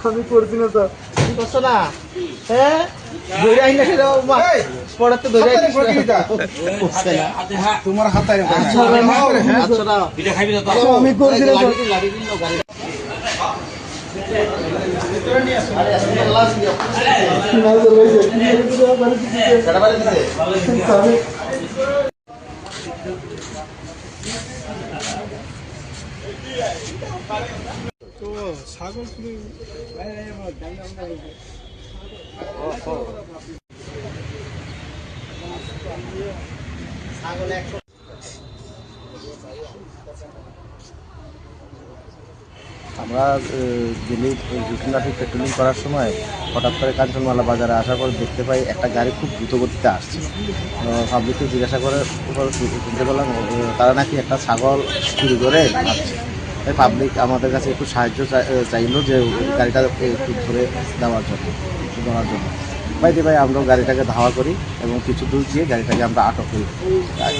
আমি করছি না স্যার। করছো না? হ্যাঁ ধরে আইনা সেটা পড়ার তো ধরে তোমার হাতে আমি করছি না তো ছাগল আমরা দিল্লি রুটিন ট্রাফিক পেট্রোলিং করার সময় হঠাৎ করে কাঞ্চনমালা বাজারে আসার পর দেখতে পাই একটা গাড়ি খুব দ্রুত গতিতে আসছে। পাবলিককে জিজ্ঞাসা করে শুনতে পেলাম তারা নাকি একটা ছাগল চুরি করে আসছে। তাই পাবলিক আমাদের কাছে একটু সাহায্য চাইলো যে গাড়িটা একটু ধরে দেওয়ার জন্য বাইরে ভাই আমরাও গাড়িটাকে ধাওয়া করি এবং কিছু দূর গিয়ে গাড়িটাকে আমরা আটক করি।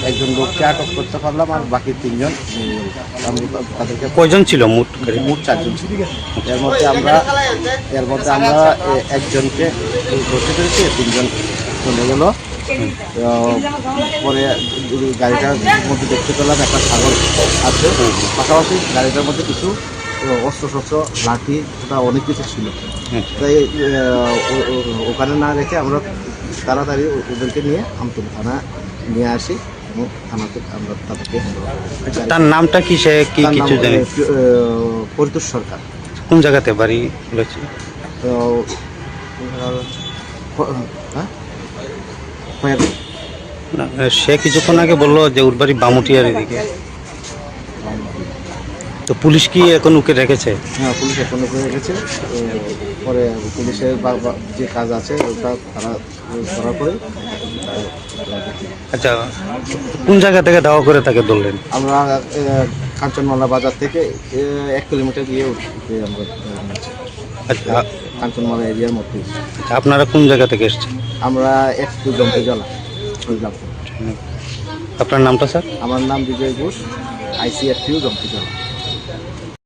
একজন লোককে আটক করতে পারলাম আর বাকি তিনজন তাদেরকে। কয়জন ছিল মোট? 4জন ছিল। এর মধ্যে আমরা একজনকে ধরতে পেরেছি, 3জন চলে গেল। পরে গাড়িটার মধ্যে দেখতে পেলাম একটা ছাগল আছে, পাশাপাশি গাড়িটার মধ্যে কিছু অস্ত্রশস্ত্র লাঠি ওটা অনেক কিছু ছিল। তাই ওখানে না রেখে আমরা তাড়াতাড়ি ওদেরকে নিয়ে আমতলী থানা নিয়ে আসি এবং থানাতে আমরা তাদেরকে। তার নামটা কি? সে কি কিছু জানে? পরিতোষ সরকার। কোন জায়গাতে বাড়ি রয়েছে? সে কিছুক্ষণ আগে বললো যে ওর বাড়ি বামুটিয়ার এদিকে। তো পুলিশ কি এখন ওকে রেখেছে? হ্যাঁ, পুলিশ এখন ওকে রেখেছে। পরে পুলিশের যে কাজ আছে ওটা তারা করার পরে। আচ্ছা, কোন জায়গা থেকে ধাওয়া করে তাকে ধরলেন? আমরা কাঞ্চনমালা বাজার থেকে 1 কিলোমিটার গিয়ে আমরা। আচ্ছা, কাঞ্চনমালা এরিয়ার মধ্যে। আপনারা কোন জায়গা থেকে এসছেন? আমরা একটু জম্পি জলা। আপনার নামটা স্যার? আমার নাম বিজয় ঘোষ, ICFTU জম্পি জলা।